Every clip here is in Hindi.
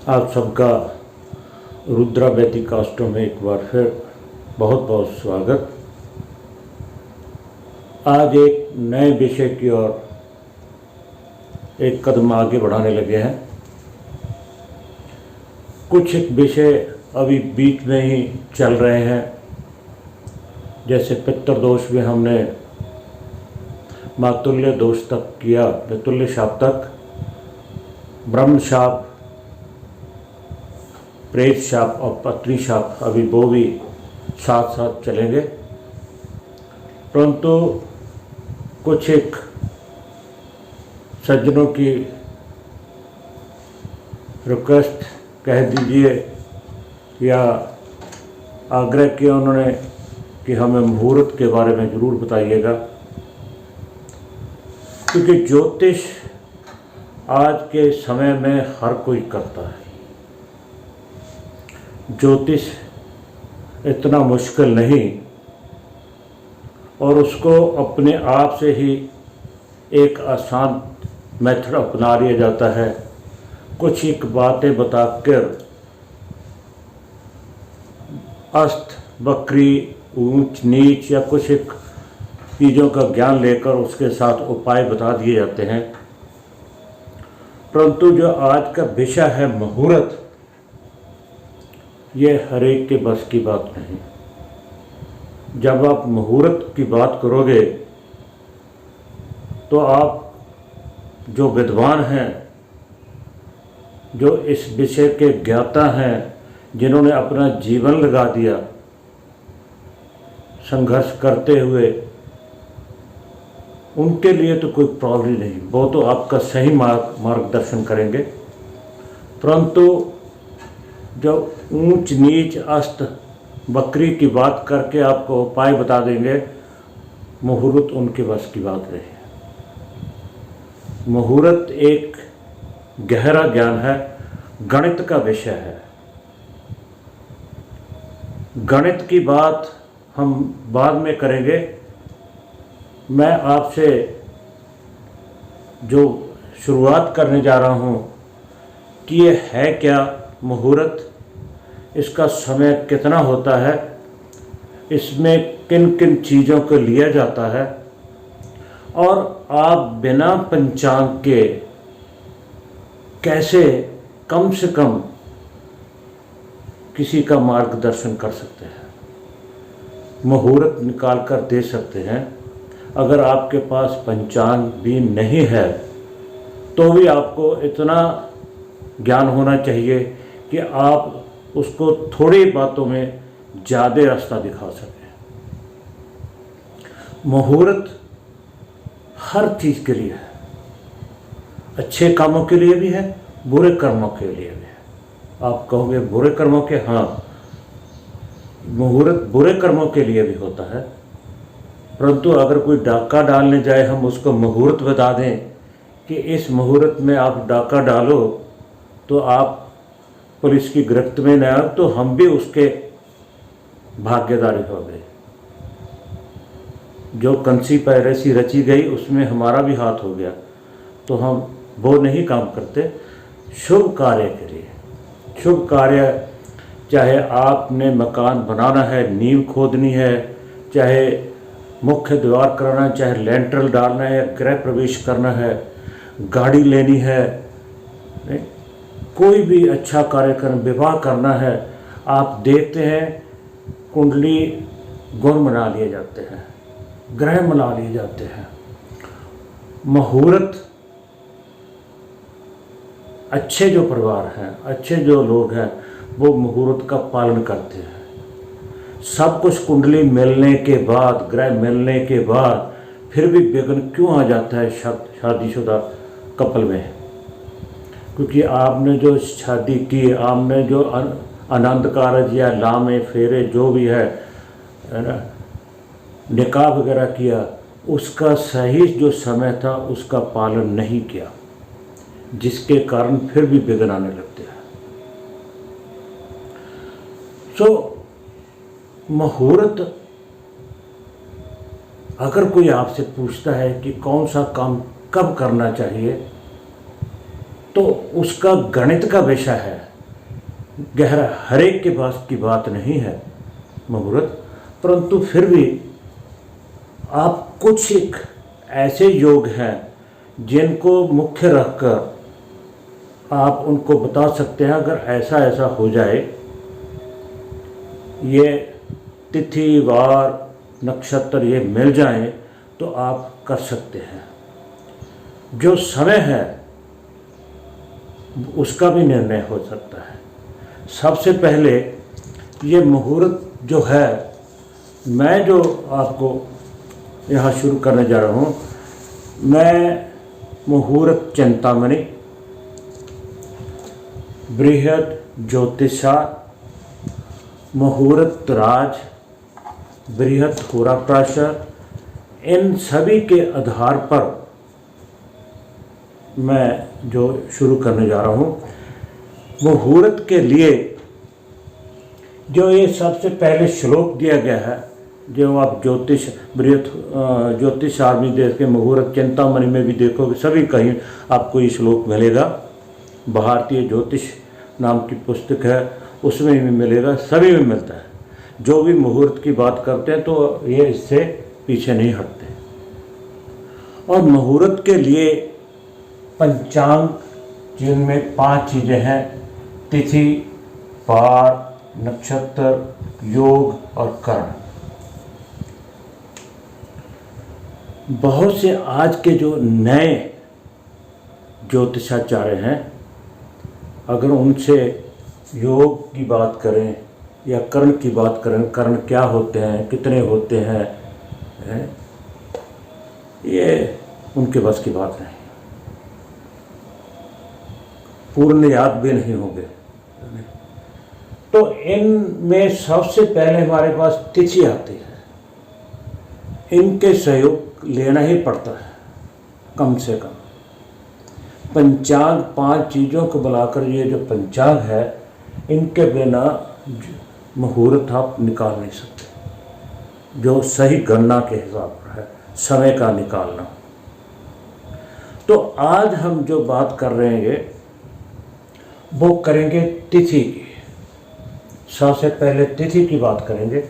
आप सबका रुद्रा वैदिक कास्टों में एक बार फिर बहुत बहुत स्वागत। आज एक नए विषय की ओर एक कदम आगे बढ़ाने लगे हैं। कुछ एक विषय अभी बीच में ही चल रहे हैं, जैसे पितृदोष में हमने मातुल्य दोष तक किया, पितुल्य शाप तक, ब्रह्म शाप, प्रेत शाप और पत्नी शाप, अभी वो भी साथ साथ चलेंगे। परंतु कुछ एक सज्जनों की रिक्वेस्ट कह दीजिए या आग्रह किया उन्होंने कि हमें मुहूर्त के बारे में ज़रूर बताइएगा, क्योंकि ज्योतिष आज के समय में हर कोई करता है। ज्योतिष इतना मुश्किल नहीं और उसको अपने आप से ही एक आसान मेथड अपना लिया जाता है। कुछ एक बातें बताकर अस्त बकरी ऊंच नीच या कुछ एक चीज़ों का ज्ञान लेकर उसके साथ उपाय बता दिए जाते हैं। परंतु जो आज का विषय है मुहूर्त, ये हर एक के बस की बात नहीं। जब आप मुहूर्त की बात करोगे तो आप जो विद्वान हैं, जो इस विषय के ज्ञाता हैं, जिन्होंने अपना जीवन लगा दिया संघर्ष करते हुए, उनके लिए तो कोई प्रॉब्लम नहीं, वो तो आपका सही मार्गदर्शन करेंगे। परंतु जो ऊंच नीच अस्त बकरी की बात करके आपको उपाय बता देंगे, मुहूर्त उनके बस की बात नहीं है। मुहूर्त एक गहरा ज्ञान है, गणित का विषय है। गणित की बात हम बाद में करेंगे। मैं आपसे जो शुरुआत करने जा रहा हूँ कि ये है क्या मुहूर्त, इसका समय कितना होता है, इसमें किन किन चीज़ों को लिया जाता है, और आप बिना पंचांग के कैसे कम से कम किसी का मार्गदर्शन कर सकते हैं, मुहूर्त निकाल कर दे सकते हैं। अगर आपके पास पंचांग भी नहीं है तो भी आपको इतना ज्ञान होना चाहिए कि आप उसको थोड़ी बातों में ज़्यादा रास्ता दिखा सकें। मुहूर्त हर चीज़ के लिए है, अच्छे कामों के लिए भी है, बुरे कर्मों के लिए भी है। आप कहोगे बुरे कर्मों के, हाँ, मुहूर्त बुरे कर्मों के लिए भी होता है। परंतु अगर कोई डाका डालने जाए, हम उसको मुहूर्त बता दें कि इस मुहूर्त में आप डाका डालो तो आप पुलिस की गिरफ्त में न आए, तो हम भी उसके भागीदारी हो गए। जो कंसी पायरेसी रची गई उसमें हमारा भी हाथ हो गया, तो हम वो नहीं काम करते। शुभ कार्य के लिए, शुभ कार्य, चाहे आपने मकान बनाना है, नींव खोदनी है, चाहे मुख्य द्वार कराना है, चाहे लेंटर डालना है, गृह प्रवेश करना है, गाड़ी लेनी है, कोई भी अच्छा कार्यक्रम, विवाह करना है, आप देखते हैं कुंडली गुण बना लिए जाते हैं, ग्रह बना लिए जाते हैं। मुहूर्त अच्छे जो परिवार हैं, अच्छे जो लोग हैं, वो मुहूर्त का पालन करते हैं। सब कुछ कुंडली मिलने के बाद, ग्रह मिलने के बाद फिर भी विघ्न क्यों आ जाता है शादीशुदा कपल में? क्योंकि आपने जो शादी की, आपने जो आनंद कारज या लामे फेरे जो भी है ना, निकाह वगैरह किया, उसका सही जो समय था उसका पालन नहीं किया, जिसके कारण फिर भी विघ्न आने लगते हैं। सो मुहूर्त, अगर कोई आपसे पूछता है कि कौन सा काम कब करना चाहिए, तो उसका गणित का विषय है गहरा हर एक के पास की बात नहीं है मुहूर्त, परंतु फिर भी आप कुछ एक ऐसे योग हैं जिनको मुख्य रखकर आप उनको बता सकते हैं, अगर ऐसा ऐसा हो जाए, ये तिथि वार नक्षत्र ये मिल जाएं तो आप कर सकते हैं। जो समय है उसका भी निर्णय हो सकता है। सबसे पहले ये मुहूर्त जो है, मैं जो आपको यहाँ शुरू करने जा रहा हूँ, मैं मुहूर्त चिंतामणि, बृहद ज्योतिषार, मुहूर्त राज, बृहद होराप्राशर, इन सभी के आधार पर मैं जो शुरू करने जा रहा हूँ। मुहूर्त के लिए जो ये सबसे पहले श्लोक दिया गया है, जो आप ज्योतिष बृहद ज्योतिषार में देख के मुहूर्त चिंतामणि में भी देखोगे, सभी कहीं आपको ये श्लोक मिलेगा। भारतीय ज्योतिष नाम की पुस्तक है, उसमें भी मिलेगा, सभी में मिलता है। जो भी मुहूर्त की बात करते हैं तो ये इससे पीछे नहीं हटते। और मुहूर्त के लिए पंचांग, जिनमें 5 चीज़ें हैं, तिथि, वार, नक्षत्र, योग और करण। बहुत से आज के जो नए ज्योतिषाचार्य हैं, अगर उनसे योग की बात करें या कर्ण की बात करें, कर्ण क्या होते हैं, कितने होते हैं, ये उनके बस की बात नहीं, पूर्ण याद भी नहीं होंगे। तो इनमें सबसे पहले हमारे पास तिथि आती है, इनके सहयोग लेना ही पड़ता है कम से कम। पंचांग 5 चीज़ों को बुलाकर ये जो पंचांग है, इनके बिना मुहूर्त आप निकाल नहीं सकते, जो सही गणना के हिसाब पर है, समय का निकालना। तो आज हम जो बात कर रहे हैं वो करेंगे तिथि की। सबसे पहले तिथि की बात करेंगे।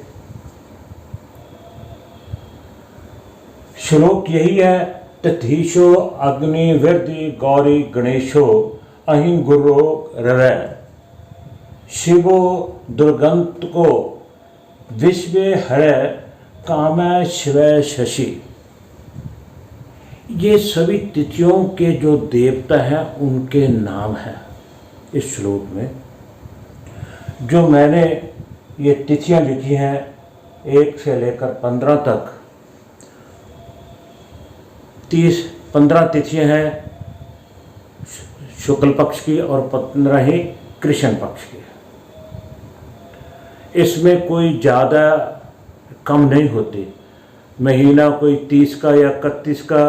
श्लोक यही है, तिथिशो अग्नि वृद्धि गौरी गणेशो अहिं गुरो रवै शिवो दुर्गंत को विश्व हरे कामय शिवय शशि। ये सभी तिथियों के जो देवता हैं उनके नाम हैं इस श्लोक में। जो मैंने ये तिथियां लिखी हैं 1 से लेकर 15 तक, 15 तिथियां हैं शुक्ल पक्ष की और 15 ही कृष्ण पक्ष की। इसमें कोई ज़्यादा कम नहीं होती। महीना कोई 30 का या 31 का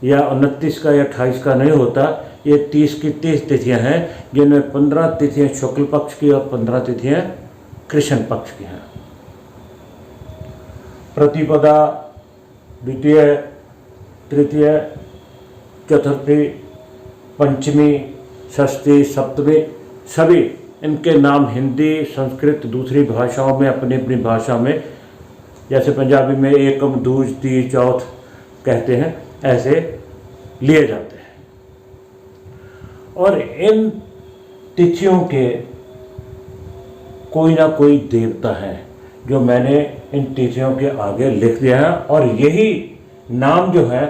या 29 का या 28 का नहीं होता। ये 30 की 30 तिथियां हैं, जिनमें 15 तिथियां शुक्ल पक्ष की और 15 तिथियां कृष्ण पक्ष की हैं। प्रतिपदा, द्वितीय, तृतीय, चतुर्थी, पंचमी, षष्ठी, सप्तमी, सभी इनके नाम हिंदी, संस्कृत, दूसरी भाषाओं में अपनी अपनी भाषा में, जैसे पंजाबी में एकम, दूज, तीज, चौथ कहते हैं, ऐसे लिए जाते हैं। और इन तिथियों के कोई ना कोई देवता है जो मैंने इन तिथियों के आगे लिख दिया है, और यही नाम जो है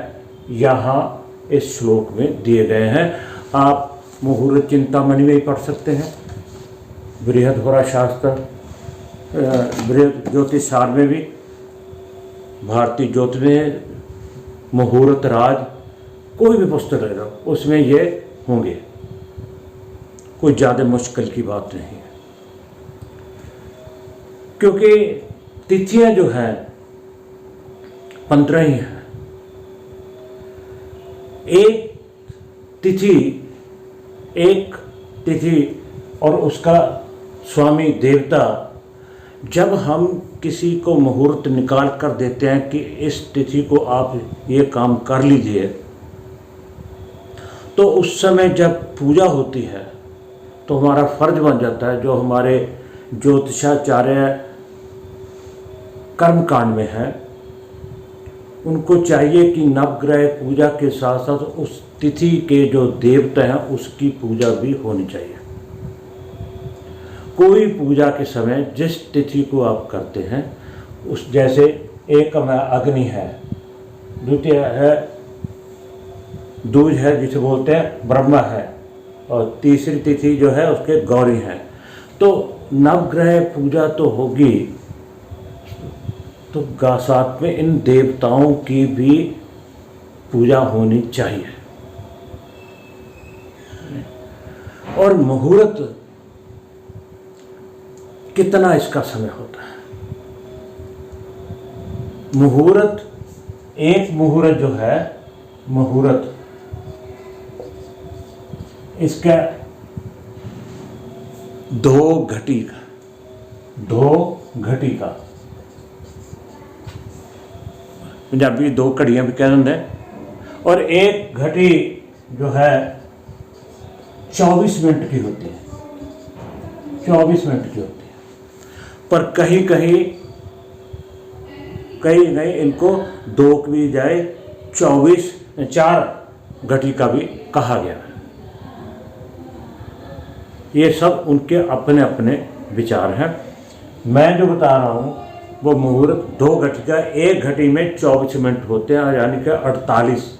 यहाँ इस श्लोक में दिए गए हैं। आप मुहूर्त चिंतामणि में ही पढ़ सकते हैं, बृहद होरा शास्त्र, बृहद ज्योतिषार में भी, भारतीय ज्योतिष में मुहूर्त राज, कोई भी पुस्तक ले लो उसमें ये होंगे। कोई ज़्यादा मुश्किल की बात नहीं है, क्योंकि तिथियां जो हैं 15 ही हैं। एक तिथि और उसका स्वामी देवता, जब हम किसी को मुहूर्त निकाल कर देते हैं कि इस तिथि को आप ये काम कर लीजिए, तो उस समय जब पूजा होती है तो हमारा फर्ज बन जाता है, जो हमारे ज्योतिषाचार्य कर्मकांड में है, उनको चाहिए कि नवग्रह पूजा के साथ साथ उस तिथि के जो देवता हैं उसकी पूजा भी होनी चाहिए। कोई पूजा के समय जिस तिथि को आप करते हैं उस, जैसे एक में अग्नि है, द्वितीय है दूज है जिसे बोलते हैं ब्रह्मा है, और तीसरी तिथि जो है उसके गौरी है। तो नवग्रह पूजा तो होगी, तो साथ में इन देवताओं की भी पूजा होनी चाहिए। और मुहूर्त कितना इसका समय होता है? मुहूर्त, एक मुहूर्त जो है, मुहूर्त इसका 2 घटी का पंजाबी 2 घड़ियां भी कह देंगे, और एक घटी जो है 24 मिनट की होती है, 24 मिनट की होती है। पर कहीं इनको 2 भी जाए, 4 घटी का भी कहा गया है। ये सब उनके अपने अपने विचार हैं। मैं जो बता रहा हूँ वो मुहूर्त 2 घटी का, 1 घटी में 24 मिनट होते हैं, यानी कि 48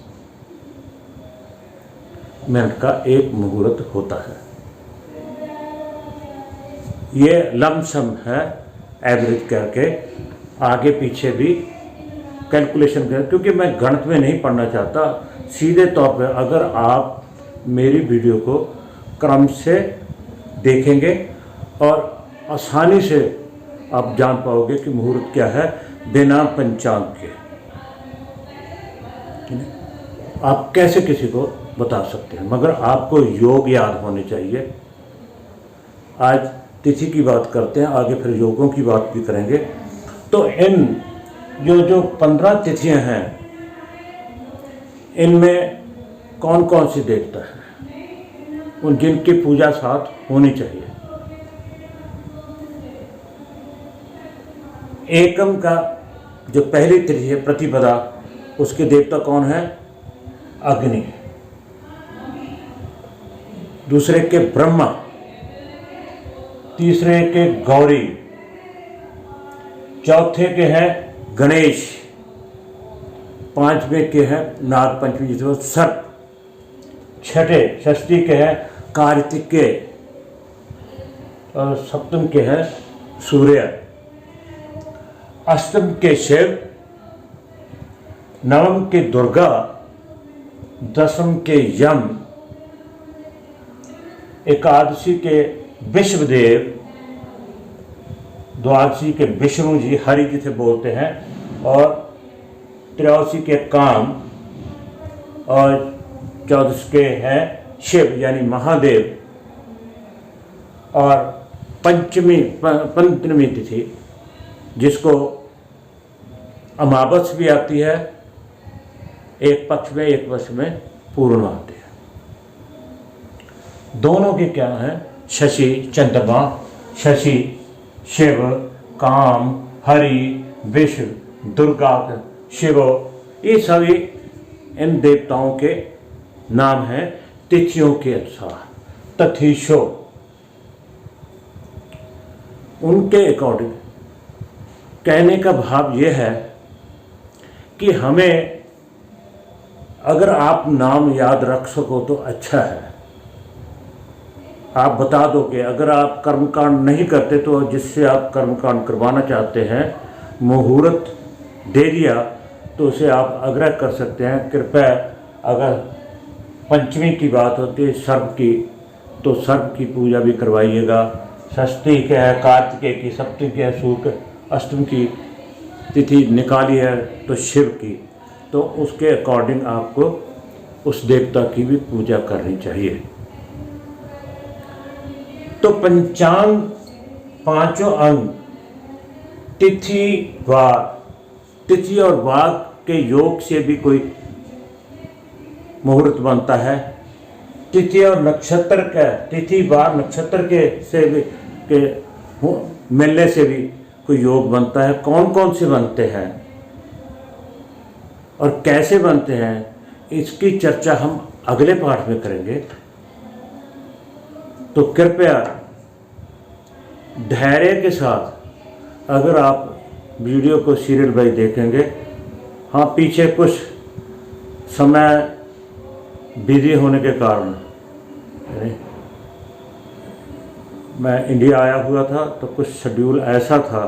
मिनट का एक मुहूर्त होता है। ये लमसम है, एवरेज करके, आगे पीछे भी कैलकुलेशन करें, क्योंकि मैं गणित में नहीं पढ़ना चाहता। सीधे तौर पर अगर आप मेरी वीडियो को क्रम से देखेंगे और आसानी से आप जान पाओगे कि मुहूर्त क्या है बिना पंचांग के। आप कैसे किसी को बता सकते हैं, मगर आपको योग याद होने चाहिए। आज तिथि की बात करते हैं, आगे फिर योगों की बात भी करेंगे। तो इन जो 15 तिथियां हैं, इनमें कौन कौन सी देवता है, उन जिनकी पूजा साथ होनी चाहिए। एकम का जो पहली तिथि है प्रतिपदा, उसके देवता कौन है? अग्नि। दूसरे के ब्रह्मा, तीसरे के गौरी, चौथे के हैं गणेश, पांचवें के हैं नाग पंचमी जिसे सर्प, छठे षष्ठी के हैं कार्तिकेय, और सप्तम के हैं सूर्य, अष्टम के शिव, नवम के दुर्गा, दसम के यम, एकादशी के विश्वदेव, द्वादशी के विष्णु जी, हरि जिसे बोलते हैं, और 83 के काम, और 14 के हैं शिव यानी महादेव, और पंचमी तिथि जिसको अमावस भी आती है, एक पक्ष में एक पक्ष में पूर्ण आती है। दोनों के क्या हैं? शशि चंद्रमा, शशि शिव, काम हरि, विष्णु, दुर्गा, शिव, ये सभी इन देवताओं के नाम हैं तिथियों के अनुसार। तथीशो, उनके अकॉर्डिंग कहने का भाव यह है कि हमें अगर आप नाम याद रख सको तो अच्छा है। आप बता दो कि अगर आप कर्मकांड नहीं करते तो जिससे आप कर्मकांड करवाना चाहते हैं मुहूर्त दे दिया तो उसे आप आग्रह कर सकते हैं, कृपया अगर पंचमी की बात होती है सर्प की तो सर्प की पूजा भी करवाइएगा। षष्ठी के है कार्तिकेय की, सप्तमी की है शुक्र, अष्टमी की तिथि निकाली है तो शिव की, तो उसके अकॉर्डिंग आपको उस देवता की भी पूजा करनी चाहिए। तो पंचांग पांचों अंग तिथि और वार के योग से भी कोई मुहूर्त बनता है, तिथि और नक्षत्र का, तिथि बार नक्षत्र के मिलने से भी कोई योग बनता है। कौन कौन से बनते हैं और कैसे बनते हैं, इसकी चर्चा हम अगले पाठ में करेंगे। तो कृपया धैर्य के साथ अगर आप वीडियो को सीरियल वाइज देखेंगे, हाँ पीछे कुछ समय बिजी होने के कारण मैं इंडिया आया हुआ था, तो कुछ शेड्यूल ऐसा था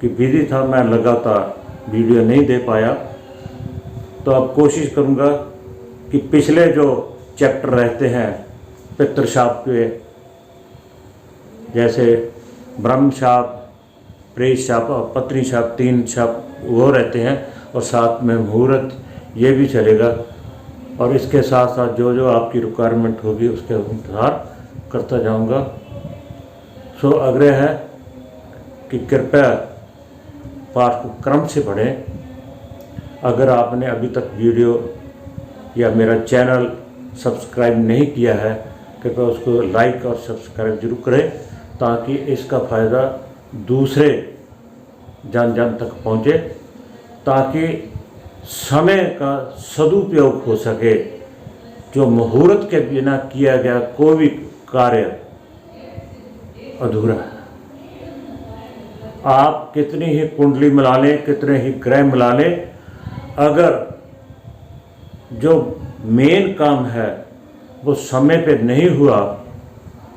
कि बिजी था, मैं लगातार वीडियो नहीं दे पाया। तो अब कोशिश करूँगा कि पिछले जो चैप्टर रहते हैं पितृशाप के, जैसे ब्रह्म शाप, प्रेत शाप और पत्नी शाप, 3 शाप वो रहते हैं, और साथ में मुहूर्त ये भी चलेगा। और इसके साथ साथ जो जो आपकी रिक्वायरमेंट होगी उसके अनुसार करता जाऊंगा। सो आग्रह है कि कृपया पाठ को क्रम से पढ़ें। अगर आपने अभी तक वीडियो या मेरा चैनल सब्सक्राइब नहीं किया है, कृपया उसको लाइक और सब्सक्राइब जरूर करें, ताकि इसका फ़ायदा दूसरे जन जन तक पहुँचे, ताकि समय का सदुपयोग हो सके। जो मुहूर्त के बिना किया गया कोई भी कार्य अधूरा है। आप कितनी ही कुंडली मिला लें, कितने ही ग्रह मिला लें, अगर जो मेन काम है वो समय पे नहीं हुआ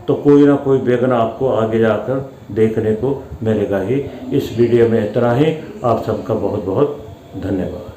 तो कोई ना कोई विघ्न आपको आगे जाकर देखने को मिलेगा ही। इस वीडियो में इतना ही। आप सबका बहुत बहुत धन्यवाद।